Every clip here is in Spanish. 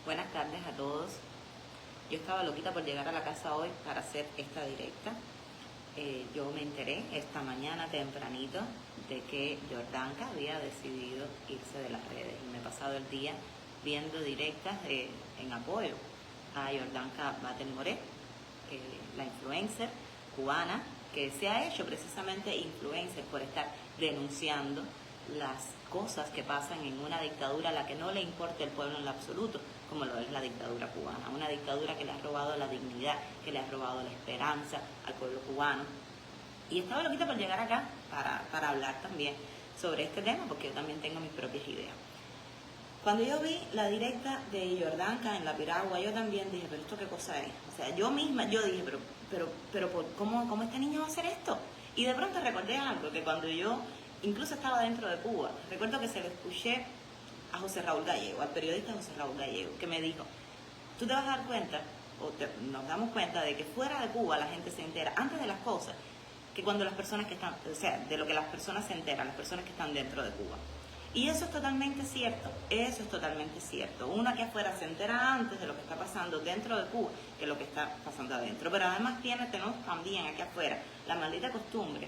Buenas tardes a todos. Yo estaba loquita por llegar a la casa hoy para hacer esta directa. Yo me enteré esta mañana tempranito de que Jordanka había decidido irse de las redes y me he pasado el día viendo directas en apoyo a Jordanka Batlle, la influencer cubana que se ha hecho precisamente influencer por estar denunciando las cosas que pasan en una dictadura a la que no le importa el pueblo en lo absoluto, como lo es la dictadura cubana, una dictadura que le ha robado la dignidad, que le ha robado la esperanza al pueblo cubano. Y estaba loquita por llegar acá para hablar también sobre este tema, porque yo también tengo mis propias ideas. Cuando yo vi la directa de Jordanka en la piragua, yo también dije, pero ¿esto qué cosa es? O sea, yo misma, yo dije, pero ¿cómo este niño va a hacer esto? Y de pronto recordé algo, que cuando yo incluso estaba dentro de Cuba, recuerdo que se lo escuché a José Raúl Gallego, al periodista José Raúl Gallego, que me dijo, tú te vas a dar cuenta, nos damos cuenta de que fuera de Cuba la gente se entera, antes de las cosas, que cuando las personas que están, o sea, de lo que las personas se enteran, las personas que están dentro de Cuba. Y eso es totalmente cierto, eso es totalmente cierto. Uno aquí afuera se entera antes de lo que está pasando dentro de Cuba que lo que está pasando adentro. Pero además tenemos también aquí afuera la maldita costumbre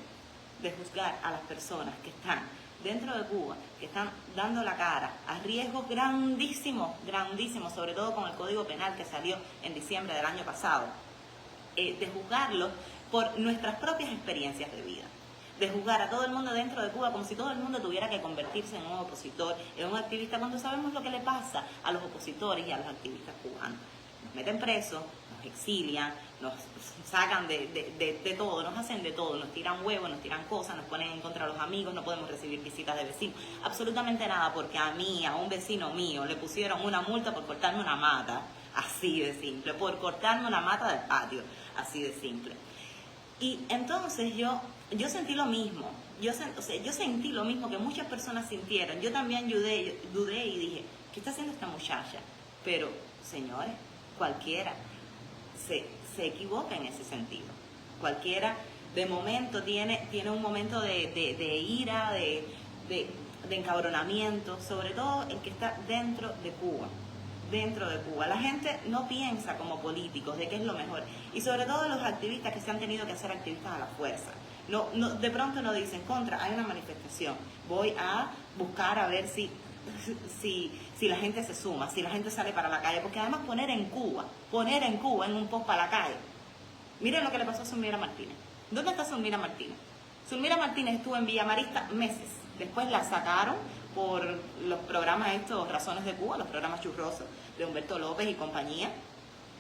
de juzgar a las personas que están dentro de Cuba, que están dando la cara a riesgos grandísimos, grandísimos, sobre todo con el Código Penal que salió en diciembre del año pasado, de juzgarlos por nuestras propias experiencias de vida, de juzgar a todo el mundo dentro de Cuba como si todo el mundo tuviera que convertirse en un opositor, en un activista, cuando sabemos lo que le pasa a los opositores y a los activistas cubanos. Nos meten presos, nos exilian, nos sacan de todo, nos hacen de todo, nos tiran huevos, nos tiran cosas, nos ponen en contra de los amigos, no podemos recibir visitas de vecinos, absolutamente nada, porque a mí, a un vecino mío, le pusieron una multa por cortarme una mata, así de simple, por cortarme una mata del patio, así de simple. Y entonces yo sentí lo mismo, yo sentí lo mismo que muchas personas sintieron. Yo también dudé y dije, ¿qué está haciendo esta muchacha? Pero, señores, cualquiera se equivoca en ese sentido. Cualquiera de momento tiene un momento de ira, de encabronamiento, sobre todo el que está dentro de Cuba. Dentro de Cuba. La gente no piensa como políticos de qué es lo mejor. Y sobre todo los activistas que se han tenido que hacer activistas a la fuerza. De pronto no dicen, contra, hay una manifestación, voy a buscar a ver si la gente se suma, si la gente sale para la calle. Porque además poner en Cuba en un post para la calle. Miren lo que le pasó a Zulmira Martínez. ¿Dónde está Zulmira Martínez? Zulmira Martínez estuvo en Villa Marista meses. Después la sacaron por los programas estos, Razones de Cuba, los programas churrosos de Humberto López y compañía.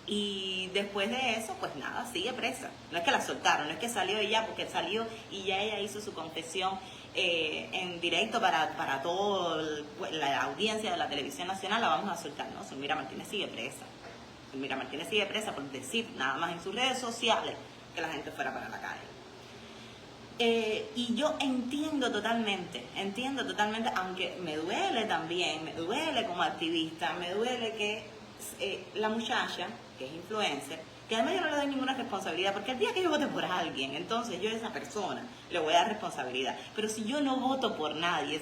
Y después de eso, pues nada, sigue presa. No es que la soltaron, no es que salió ella, porque salió y ya ella hizo su confesión en directo para toda la audiencia de la televisión nacional, la vamos a soltar, ¿no? Zulmira Martínez sigue presa. Zulmira Martínez sigue presa por decir nada más en sus redes sociales que la gente fuera para la calle. Y yo entiendo totalmente, aunque me duele también, me duele como activista, me duele que la muchacha, que es influencer, que además yo no le doy ninguna responsabilidad, porque el día que yo vote por alguien, entonces yo a esa persona le voy a dar responsabilidad. Pero si yo no voto por nadie,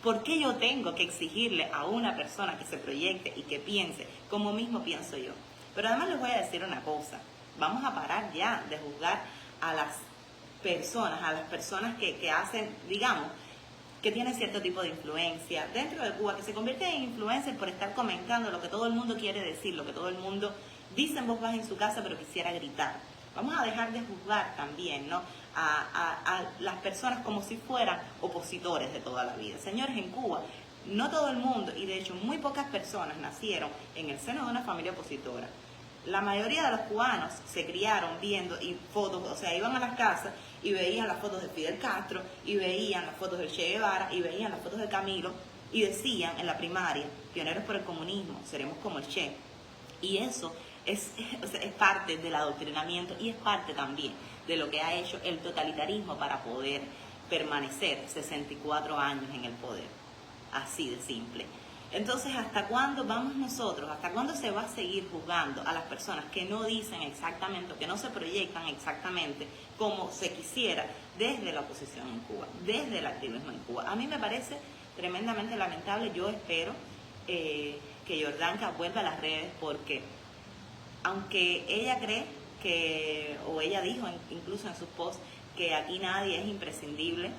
¿por qué yo tengo que exigirle a una persona que se proyecte y que piense como mismo pienso yo? Pero además les voy a decir una cosa, vamos a parar ya de juzgar a las personas que hacen, digamos, que tienen cierto tipo de influencia dentro de Cuba, que se convierten en influencers por estar comentando lo que todo el mundo quiere decir, lo que todo el mundo dice en voz baja en su casa, pero quisiera gritar. Vamos a dejar de juzgar también, ¿no?, a las personas como si fueran opositores de toda la vida. Señores, en Cuba no todo el mundo, y de hecho muy pocas personas nacieron en el seno de una familia opositora. La mayoría de los cubanos se criaron viendo y fotos, o sea, iban a las casas y veían las fotos de Fidel Castro, y veían las fotos del Che Guevara, y veían las fotos de Camilo, y decían en la primaria, pioneros por el comunismo, seremos como el Che. Y eso es parte del adoctrinamiento y es parte también de lo que ha hecho el totalitarismo para poder permanecer 64 años en el poder. Así de simple. Entonces, ¿hasta cuándo vamos nosotros? ¿Hasta cuándo se va a seguir juzgando a las personas que no dicen exactamente, que no se proyectan exactamente como se quisiera desde la oposición en Cuba, desde el activismo en Cuba? A mí me parece tremendamente lamentable. Yo espero que que Jordanka vuelva a las redes, porque aunque ella cree que, o ella dijo incluso en sus posts, que aquí nadie es imprescindible,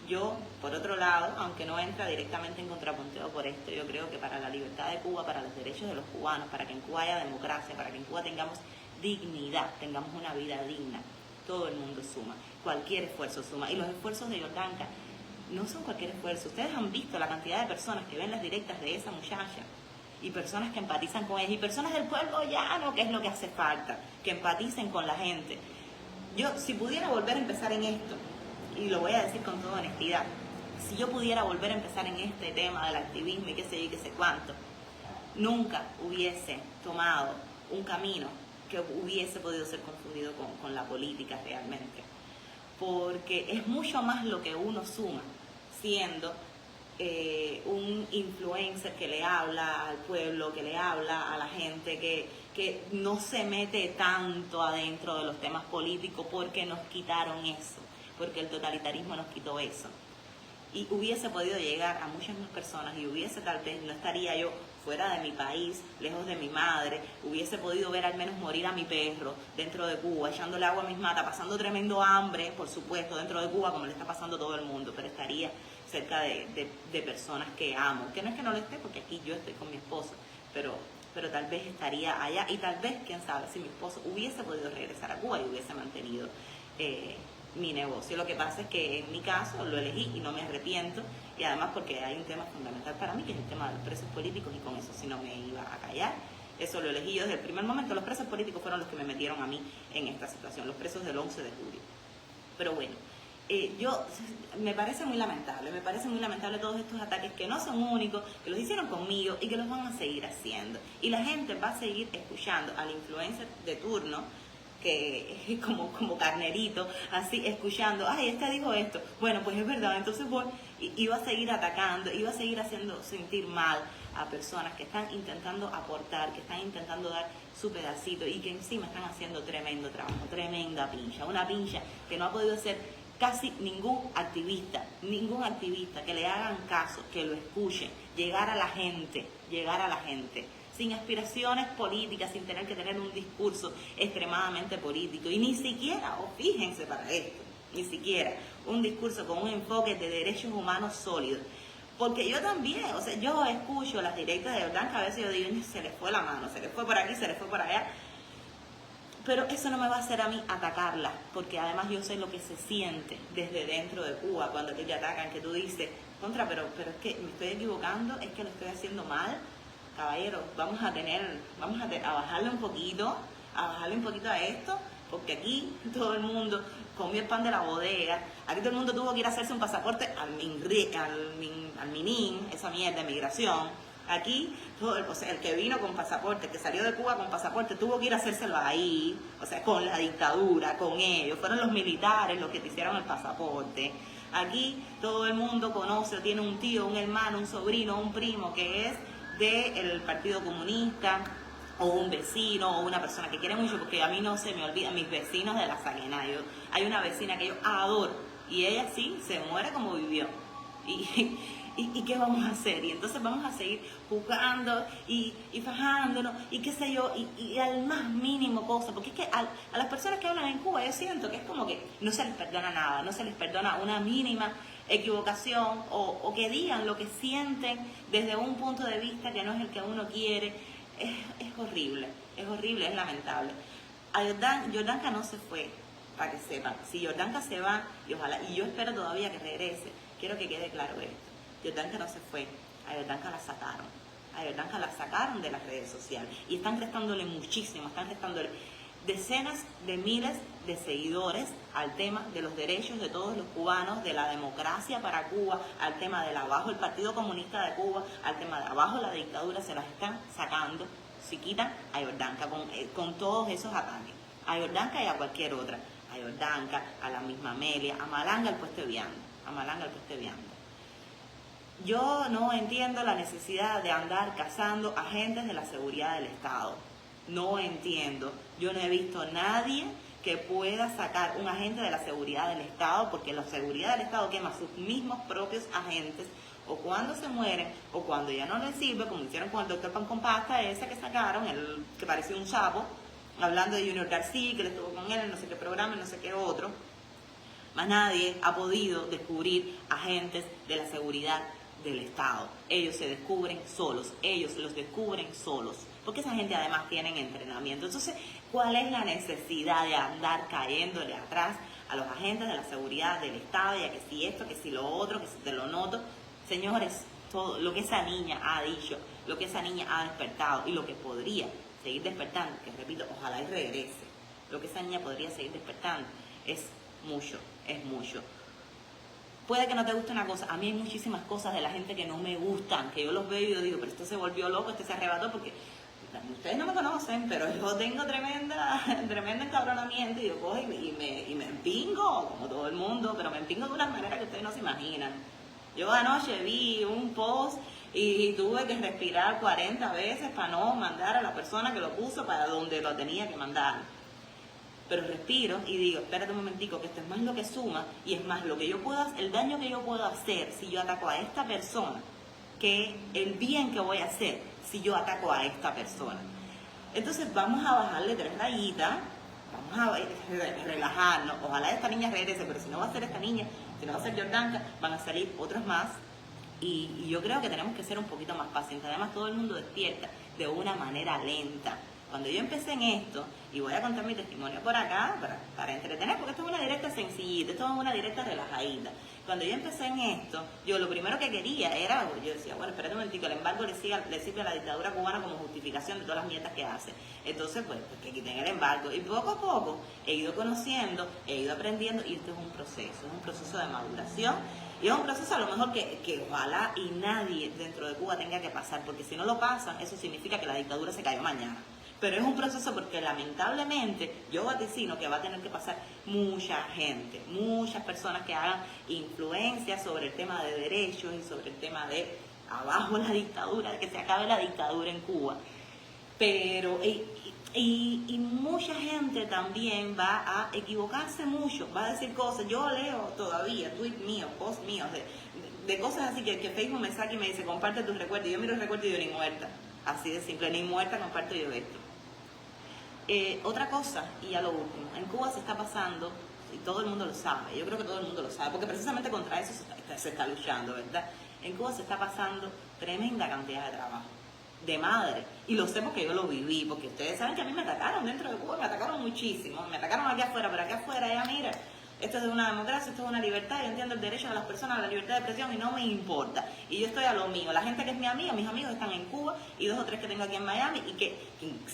yo, por otro lado, aunque no entra directamente en contrapunteo por esto, yo creo que para la libertad de Cuba, para los derechos de los cubanos, para que en Cuba haya democracia, para que en Cuba tengamos dignidad, tengamos una vida digna, todo el mundo suma, cualquier esfuerzo suma. Y los esfuerzos de Jordanka no son cualquier esfuerzo. Ustedes han visto la cantidad de personas que ven las directas de esa muchacha, y personas que empatizan con ella, y personas del pueblo llano, que es lo que hace falta, que empaticen con la gente. Yo, si pudiera volver a empezar en esto, y lo voy a decir con toda honestidad, si yo pudiera volver a empezar en este tema del activismo y qué sé yo y qué sé cuánto, nunca hubiese tomado un camino que hubiese podido ser confundido con la política realmente. Porque es mucho más lo que uno suma siendo un influencer que le habla al pueblo, que le habla a la gente, que no se mete tanto adentro de los temas políticos, porque nos quitaron eso, porque el totalitarismo nos quitó eso. Y hubiese podido llegar a muchas más personas, y hubiese, tal vez, no estaría yo fuera de mi país, lejos de mi madre, hubiese podido ver al menos morir a mi perro dentro de Cuba, echándole agua a mis matas, pasando tremendo hambre, por supuesto, dentro de Cuba, como le está pasando a todo el mundo, pero estaría cerca de personas que amo, que no es que no lo esté, porque aquí yo estoy con mi esposo, pero tal vez estaría allá, y tal vez, quién sabe, si mi esposo hubiese podido regresar a Cuba y hubiese mantenido mi negocio. Lo que pasa es que en mi caso lo elegí y no me arrepiento, y además porque hay un tema fundamental para mí, que es el tema de los presos políticos, y con eso sí no me iba a callar. Eso lo elegí yo desde el primer momento. Los presos políticos fueron los que me metieron a mí en esta situación, los presos del 11 de julio. Pero bueno, me parece muy lamentable todos estos ataques, que no son únicos, que los hicieron conmigo y que los van a seguir haciendo. Y la gente va a seguir escuchando al influencer de turno, que es como carnerito, así escuchando, ay, este dijo esto, bueno, pues es verdad, entonces voy, y va a seguir atacando, y va a seguir haciendo sentir mal a personas que están intentando aportar, que están intentando dar su pedacito, y que encima están haciendo tremendo trabajo, tremenda pincha, una pincha que no ha podido hacer casi ningún activista que le hagan caso, que lo escuchen, llegar a la gente, sin aspiraciones políticas, sin tener que tener un discurso extremadamente político, y ni siquiera, o fíjense para esto, ni siquiera un discurso con un enfoque de derechos humanos sólidos. Porque yo también, o sea, yo escucho las directas de Jordanka, a veces yo digo, se le fue la mano, se le fue por aquí, se le fue por allá, pero eso no me va a hacer a mí atacarla, porque además yo sé lo que se siente desde dentro de Cuba cuando te atacan, que tú dices, contra, pero es que me estoy equivocando, es que lo estoy haciendo mal. Caballero, vamos a bajarle un poquito, a esto, porque aquí todo el mundo comió el pan de la bodega, aquí todo el mundo tuvo que ir a hacerse un pasaporte al MININ, esa mierda de migración. Aquí, o sea, el que vino con pasaporte, que salió de Cuba con pasaporte, tuvo que ir a hacérselo ahí, o sea, con la dictadura, con ellos, fueron los militares los que te hicieron el pasaporte. Aquí todo el mundo conoce, tiene un tío, un hermano, un sobrino, un primo que es del Partido Comunista, o un vecino, o una persona que quiere mucho, porque a mí no se me olvida, mis vecinos de la Saguena, hay una vecina que yo adoro, y ella sí se muere como vivió, y ¿qué vamos a hacer? Y entonces vamos a seguir jugando y fajándonos, y qué sé yo, y al más mínimo cosa, porque es que a las personas que hablan en Cuba yo siento que es como que no se les perdona nada, no se les perdona una mínima equivocación, o que digan lo que sienten desde un punto de vista que no es el que uno quiere. Es horrible, es lamentable. Jordanka no se fue, para que sepan. Si Jordanka se va, y ojalá, y yo espero todavía que regrese, quiero que quede claro esto. Jordanka no se fue, a Jordanka la sacaron de las redes sociales, y están restándole muchísimo, están restándole decenas de miles de seguidores al tema de los derechos de todos los cubanos, de la democracia para Cuba, al tema del abajo el Partido Comunista de Cuba, al tema de abajo la dictadura. Se las están sacando, si quitan a Jordanka con todos esos ataques, a Jordanka y a cualquier otra, a Jordanka, a la misma Amelia, a Malanga el puesto viando, Yo no entiendo la necesidad de andar cazando agentes de la seguridad del Estado. No entiendo. Yo no he visto a nadie que pueda sacar un agente de la seguridad del Estado, porque la seguridad del Estado quema a sus mismos propios agentes o cuando se mueren, o cuando ya no les sirve, como hicieron con el doctor Pan con Pasta, ese que sacaron, el que parecía un sapo, hablando de Junior García, que le estuvo con él en no sé qué programa, en no sé qué otro. Más nadie ha podido descubrir agentes de la seguridad del Estado. Ellos se descubren solos, ellos los descubren solos, porque esa gente además tienen entrenamiento. Entonces, ¿cuál es la necesidad de andar cayéndole atrás a los agentes de la seguridad del Estado? Ya que si esto, que si lo otro, que si te lo noto. Señores, todo lo que esa niña ha dicho, lo que esa niña ha despertado y lo que podría seguir despertando, que repito, ojalá y regrese, lo que esa niña podría seguir despertando es mucho, es mucho. Puede que no te guste una cosa, a mí hay muchísimas cosas de la gente que no me gustan, que yo los veo y yo digo, pero este se volvió loco, este se arrebató, porque ustedes no me conocen, pero yo tengo tremendo encabronamiento y yo cojo y me empingo, como todo el mundo, pero me empingo de una manera que ustedes no se imaginan. Yo anoche vi un post y tuve que respirar 40 veces para no mandar a la persona que lo puso para donde lo tenía que mandar. Pero respiro y digo, espérate un momentico, que esto es más lo que suma y es más lo que yo puedo, el daño que yo puedo hacer si yo ataco a esta persona, que el bien que voy a hacer si yo ataco a esta persona. Entonces vamos a bajarle 3 rayitas, vamos a relajarnos, ojalá esta niña regrese, pero si no va a ser esta niña, si no va a ser Jordanka, van a salir otros más y yo creo que tenemos que ser un poquito más pacientes. Además todo el mundo despierta de una manera lenta. Cuando yo empecé en esto, y voy a contar mi testimonio por acá, para entretener, porque esto es una directa sencillita, esto es una directa relajadita. Cuando yo empecé en esto, yo lo primero que quería era, yo decía, bueno, espérate un momentico, el embargo le sirve a la dictadura cubana como justificación de todas las mierdas que hace. Entonces, pues que quiten el embargo. Y poco a poco he ido conociendo, he ido aprendiendo, y esto es un proceso de maduración. Y es un proceso a lo mejor que ojalá y nadie dentro de Cuba tenga que pasar, porque si no lo pasan, eso significa que la dictadura se cayó mañana. Pero es un proceso porque lamentablemente yo vaticino que va a tener que pasar mucha gente, muchas personas que hagan influencia sobre el tema de derechos y sobre el tema de abajo la dictadura, de que se acabe la dictadura en Cuba. Pero, y mucha gente también va a equivocarse mucho, va a decir cosas. Yo leo todavía tweets míos, posts míos, de cosas así que Facebook me saca y me dice, comparte tus recuerdos. Y yo miro el recuerdo y yo ni muerta. Así de simple, ni muerta comparto yo esto. Otra cosa, y a lo último, en Cuba se está pasando, y todo el mundo lo sabe, yo creo que todo el mundo lo sabe, porque precisamente contra eso se está luchando, ¿verdad? En Cuba se está pasando tremenda cantidad de trabajo, de madre, y lo sé porque yo lo viví, porque ustedes saben que a mí me atacaron dentro de Cuba, me atacaron muchísimo, me atacaron aquí afuera, pero aquí afuera ya mira, esto es una democracia, esto es una libertad, yo entiendo el derecho de las personas a la libertad de expresión y no me importa. Y yo estoy a lo mío. La gente que es mi amiga, mis amigos están en Cuba y 2 o 3 que tengo aquí en Miami y que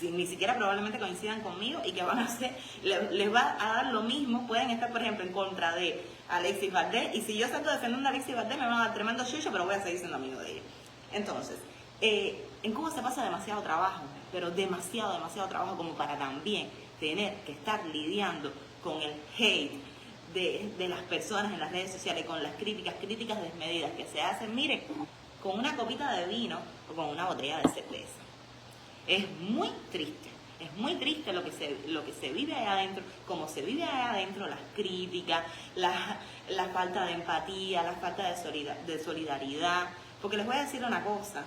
ni siquiera probablemente coincidan conmigo y que van a hacer, les va a dar lo mismo. Pueden estar, por ejemplo, en contra de Alexis Valdés y si yo salgo defendiendo a Alexis Valdés me van a dar tremendo chucho, pero voy a seguir siendo amigo de ella. Entonces, en Cuba se pasa demasiado trabajo, pero demasiado trabajo como para también tener que estar lidiando con el hate de las personas en las redes sociales, con las críticas desmedidas que se hacen, miren, con una copita de vino o con una botella de cerveza. Es muy triste lo que se vive allá adentro, como se vive allá adentro, las críticas, la falta de empatía, la falta de solidaridad, porque les voy a decir una cosa,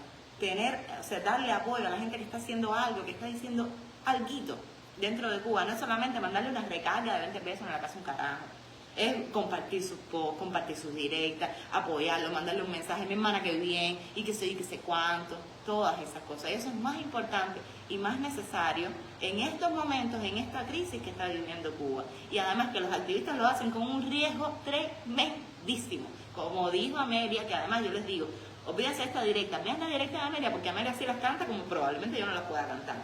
darle apoyo a la gente que está haciendo algo, que está diciendo alguito dentro de Cuba, no es solamente mandarle una recarga de 20 pesos en la casa un carajo. Es compartir sus posts, compartir sus directas, apoyarlo, mandarle un mensaje, mi hermana que bien, y que sé cuánto, todas esas cosas. Y eso es más importante y más necesario en estos momentos, en esta crisis que está viviendo Cuba. Y además que los activistas lo hacen con un riesgo tremendísimo. Como dijo Amelia, que además yo les digo, olvídense esta directa, vean la directa de Amelia, porque Amelia sí las canta como probablemente yo no las pueda cantar.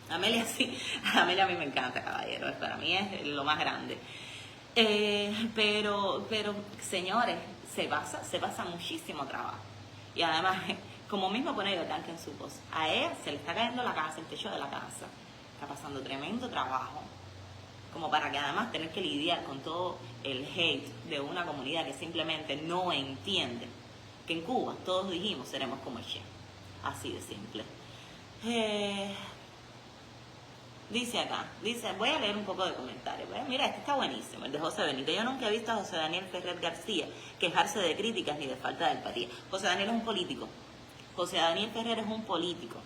Amelia sí, Amelia a mí me encanta, caballero, para mí es lo más grande. Pero señores, se basa muchísimo trabajo. Y además, como mismo pone Jordanka en su post, a ella se le está cayendo la casa, el techo de la casa. Está pasando tremendo trabajo. Como para que además tener que lidiar con todo el hate de una comunidad que simplemente no entiende que en Cuba todos dijimos seremos como el Che. Así de simple. Dice acá, voy a leer un poco de comentarios. Mira, este está buenísimo, el de José Benito. Yo nunca he visto a José Daniel Ferrer García quejarse de críticas ni de falta de empatía. José Daniel es un político. José Daniel Ferrer es un político.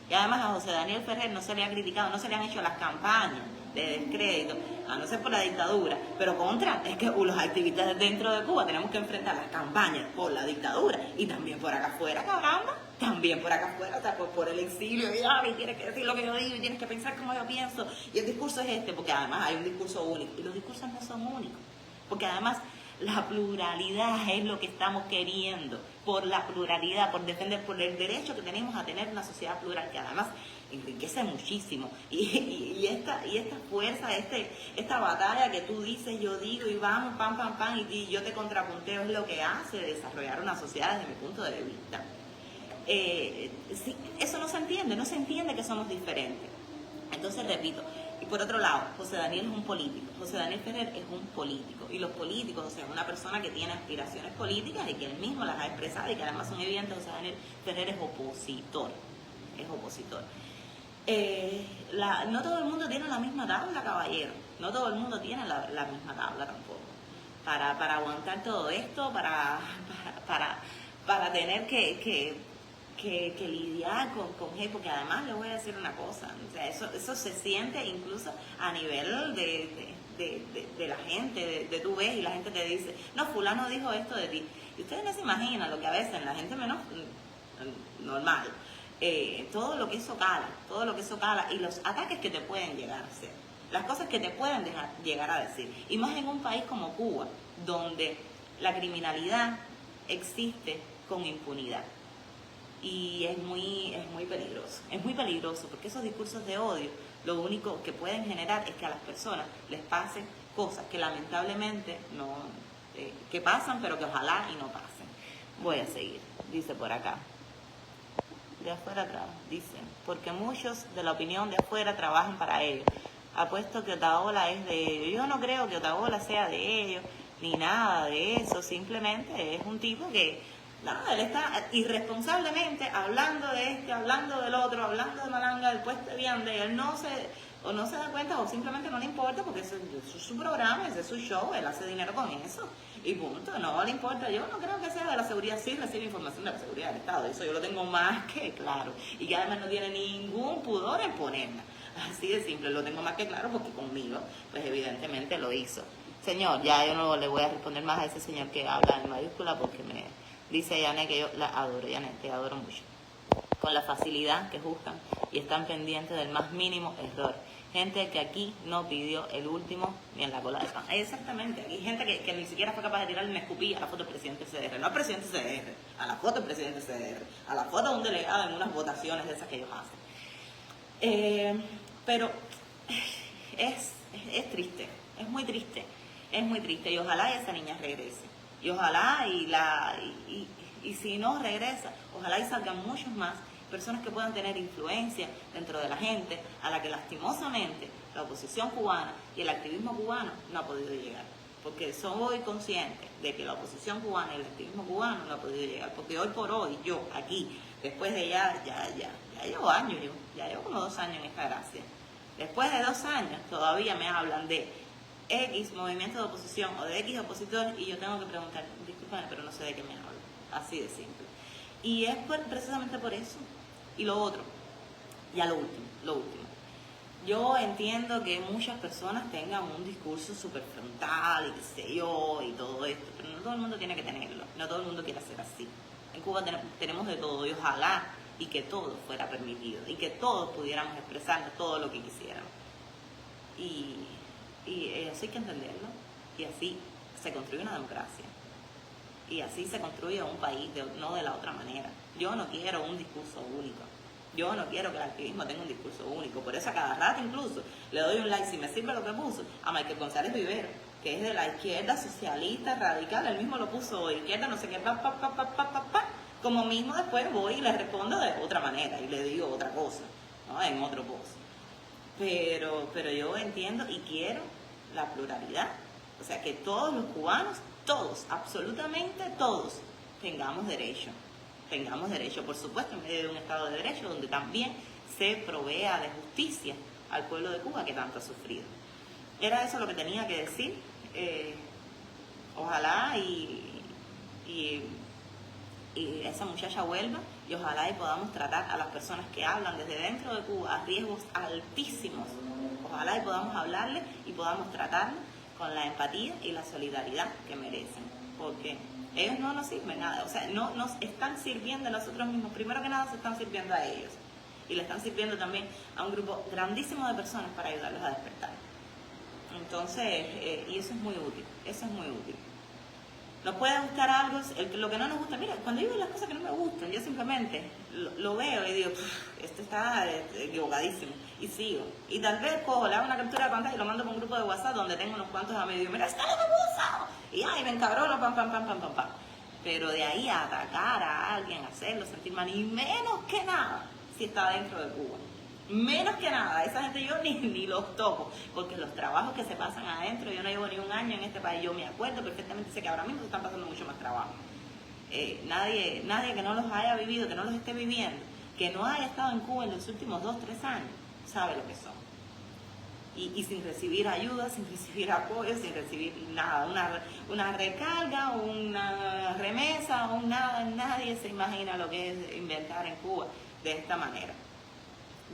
Y además a José Daniel Ferrer no se le ha criticado, no se le han hecho las campañas de descrédito, a no ser por la dictadura, pero contra, es que los activistas dentro de Cuba tenemos que enfrentar las campañas por la dictadura y también por acá afuera, caramba, también por acá afuera, o sea, por el exilio, y tienes que decir lo que yo digo, y tienes que pensar como yo pienso, y el discurso es este, porque además hay un discurso único, y los discursos no son únicos, porque además la pluralidad es lo que estamos queriendo, por la pluralidad, por defender, por el derecho que tenemos a tener una sociedad plural, que además enriquece muchísimo. Y esta fuerza, esta batalla que tú dices, yo digo, y vamos, pam, pam, pam, y yo te contrapunteo, es lo que hace desarrollar una sociedad desde mi punto de vista. Sí, eso no se entiende que somos diferentes. Entonces, repito, y por otro lado, José Daniel es un político, José Daniel Ferrer es un político, y los políticos, o sea, una persona que tiene aspiraciones políticas y que él mismo las ha expresado y que además son evidentes, José Daniel Ferrer es opositor. No todo el mundo tiene la misma tabla, caballero, no todo el mundo tiene la misma tabla tampoco. Para aguantar todo esto, para tener que lidiar con gente, porque además le voy a decir una cosa, o sea, eso se siente incluso a nivel de la gente, de tú ves y la gente te dice, no, fulano dijo esto de ti, y ustedes no se imaginan lo que a veces la gente menos normal, todo lo que eso cala y los ataques que te pueden llegar a hacer, las cosas que te pueden llegar a decir, y más en un país como Cuba, donde la criminalidad existe con impunidad. Y es muy peligroso porque esos discursos de odio lo único que pueden generar es que a las personas les pasen cosas que lamentablemente no, que pasan, pero que ojalá y no pasen. Voy a seguir, dice por acá. De afuera atrás, dice, porque muchos de la opinión de afuera trabajan para ellos. Apuesto que Otaola es de ellos. Yo no creo que Otaola sea de ellos, ni nada de eso, simplemente es un tipo que él está irresponsablemente hablando de hablando del otro, hablando de Malanga, del puesto de Viande, y él no se da cuenta o simplemente no le importa porque eso es su programa, ese es su show, él hace dinero con eso y punto, no le importa. Yo no creo que sea de la seguridad, sí recibe información de la seguridad del Estado, eso yo lo tengo más que claro, y que además no tiene ningún pudor en ponerla, así de simple, lo tengo más que claro porque conmigo, pues evidentemente lo hizo. Señor, ya yo no le voy a responder más a ese señor que habla en mayúscula porque dice Yanet que yo la adoro, Yanet, te adoro mucho. Con la facilidad que juzgan y están pendientes del más mínimo error. Gente que aquí no pidió el último ni en la cola de pan. Exactamente, aquí hay gente que ni siquiera fue capaz de tirarle una escupilla a la foto del presidente CDR, no al presidente CDR, a la foto del presidente CDR, a la foto de un delegado en unas votaciones de esas que ellos hacen. Pero es triste, es muy triste y ojalá esa niña regrese. Y ojalá, y si no regresa, ojalá y salgan muchos más personas que puedan tener influencia dentro de la gente, a la que lastimosamente la oposición cubana y el activismo cubano no ha podido llegar. Porque soy consciente de que la oposición cubana y el activismo cubano no ha podido llegar. Porque hoy por hoy, yo aquí, después de ya llevo años, ya llevo como 2 años en esta gracia. Después de 2 años todavía me hablan de X movimiento de oposición o de X opositores y yo tengo que preguntar, discúlpame, pero no sé de qué me hablo, así de simple. Y es precisamente por eso. Y lo otro, ya lo último. Yo entiendo que muchas personas tengan un discurso súper frontal y qué sé yo y todo esto, pero no todo el mundo tiene que tenerlo, no todo el mundo quiere ser así. En Cuba tenemos de todo y ojalá y que todo fuera permitido y que todos pudiéramos expresarnos todo lo que quisiéramos. Y eso hay que entenderlo, y así se construye una democracia, y así se construye un país, no de la otra manera. Yo no quiero un discurso único, yo no quiero que el activismo tenga un discurso único, por eso a cada rato incluso le doy un like, si me sirve lo que puso, a Michael González Vivero, que es de la izquierda socialista radical, él mismo lo puso hoy, izquierda no sé qué, como mismo después voy y le respondo de otra manera, y le digo otra cosa, ¿no? En otro post. Pero yo entiendo y quiero la pluralidad, o sea, que todos los cubanos, todos, absolutamente todos, tengamos derecho, por supuesto, en medio de un Estado de Derecho donde también se provea de justicia al pueblo de Cuba que tanto ha sufrido. Era eso lo que tenía que decir. Ojalá y esa muchacha vuelva, y ojalá y podamos tratar a las personas que hablan desde dentro de Cuba a riesgos altísimos. Ojalá y podamos hablarles y podamos tratarles con la empatía y la solidaridad que merecen, porque ellos no nos sirven nada, o sea, no nos están sirviendo a nosotros mismos. Primero que nada se están sirviendo a ellos, y le están sirviendo también a un grupo grandísimo de personas para ayudarlos a despertar. Entonces, y eso es muy útil, eso es muy útil. Nos puede gustar algo, lo que no nos gusta. Mira, cuando yo veo las cosas que no me gustan, yo simplemente lo veo y digo, esto está equivocadísimo, y sigo. Y tal vez cojo, le hago una captura de pantalla y lo mando por un grupo de WhatsApp donde tengo unos cuantos amigos y digo, mira, está lo que me gusta. Y ay, me encabrono, pam, pam, pam, pam, pam, pam. Pero de ahí a atacar a alguien, hacerlo sentir mal, y menos que nada si está dentro de Cuba. Menos que nada, esa gente yo ni los toco, porque los trabajos que se pasan adentro, yo no llevo ni un año en este país, yo me acuerdo perfectamente, sé que ahora mismo se están pasando mucho más trabajo. Nadie que no los haya vivido, que no los esté viviendo, que no haya estado en Cuba en los últimos 2, 3 años, sabe lo que son. Y sin recibir ayuda, sin recibir apoyo, sin recibir nada, una recarga, una remesa, un nada, nadie se imagina lo que es inventar en Cuba de esta manera.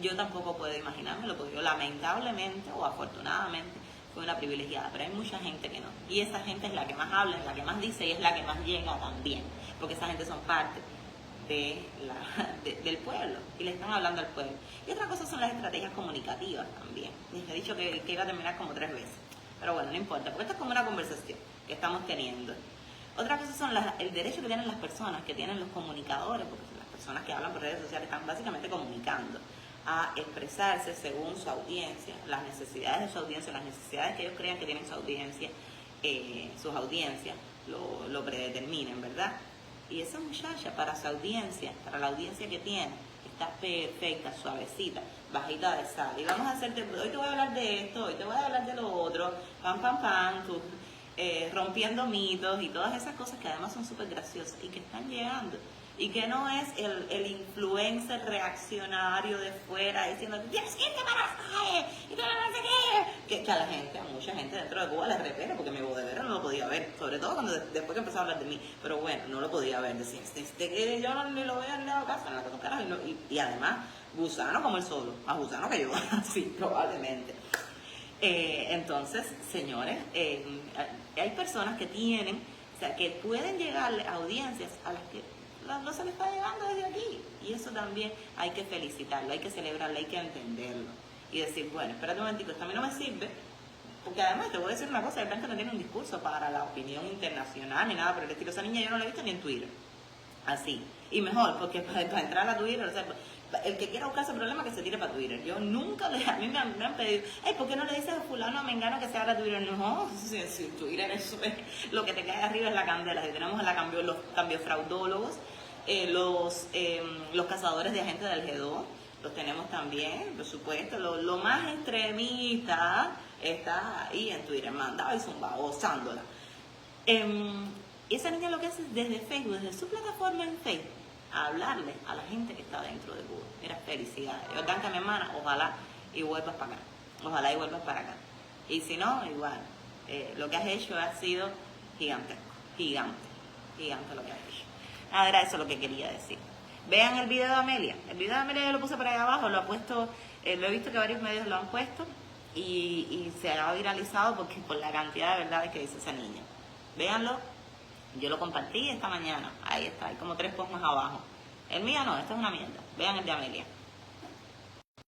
Yo tampoco puedo imaginármelo, porque yo lamentablemente o afortunadamente fui una privilegiada, pero hay mucha gente que no. Y esa gente es la que más habla, es la que más dice y es la que más llega también, porque esa gente son parte del pueblo y le están hablando al pueblo. Y otra cosa son las estrategias comunicativas también. Les he dicho que iba a terminar como 3 veces, pero bueno, no importa, porque esto es como una conversación que estamos teniendo. Otra cosa son el derecho que tienen las personas, que tienen los comunicadores, porque las personas que hablan por redes sociales están básicamente comunicando, a expresarse según su audiencia, las necesidades de su audiencia, las necesidades que ellos crean que tienen su audiencia, sus audiencias lo predeterminen, ¿verdad? Y esa muchacha, para su audiencia, para la audiencia que tiene, está perfecta, suavecita, bajita de sal. Y vamos a hacerte, hoy te voy a hablar de esto, hoy te voy a hablar de lo otro, pam, pam, pam, rompiendo mitos y todas esas cosas que además son súper graciosas y que están llegando. Y que no es el influencer reaccionario de fuera diciendo tienes que irte para las calles y tú no sé qué. Que a la gente, a mucha gente dentro de Cuba les repele, porque mi bodegero no lo podía ver, sobre todo cuando después que empezó a hablar de mí. Pero bueno, no lo podía ver, decía, yo no ni lo veo ni le hago caso, en la cara, y además, gusano como el solo, más gusano que yo, sí, probablemente. Entonces, señores, hay personas que tienen, o sea, que pueden llegarle a audiencias a las que no se le está llegando desde aquí, y eso también hay que felicitarlo, hay que celebrarlo, hay que entenderlo y decir, bueno, espérate un momentito, esto a mí no me sirve, porque además te voy a decir una cosa, el Blanca no tiene un discurso para la opinión internacional ni nada por el estilo. Esa niña yo no la he visto ni en Twitter, así, y mejor, porque para entrar a Twitter, o sea, el que quiera buscar ese problema que se tire para Twitter. Yo nunca a mí me han pedido, ¿por qué no le dices a fulano a mengano que se abra Twitter? No, si Twitter eso es lo que te cae arriba es la candela. Si tenemos los cambiofraudólogos, los cazadores de agentes del G2, los tenemos también, por supuesto. Lo más extremista está ahí en Twitter, mandado y zumbado, gozándola. Esa niña lo que hace es desde Facebook, desde su plataforma en Facebook, a hablarle a la gente que está dentro de Cuba. Mira, felicidades. Ordanca, mi hermana, ojalá y vuelvas para acá. Ojalá y vuelvas para acá. Y si no, igual. Lo que has hecho ha sido gigantesco. Gigante lo que has hecho. Nada, era eso lo que quería decir. Vean el video de Amelia. El video de Amelia yo lo puse por ahí abajo, lo ha puesto, lo he visto que varios medios lo han puesto y se ha viralizado porque por la cantidad de verdades que dice esa niña. Véanlo. Yo lo compartí esta mañana. Ahí está, hay como 3 posts más abajo. El mío no, esto es una mierda. Vean el de Amelia.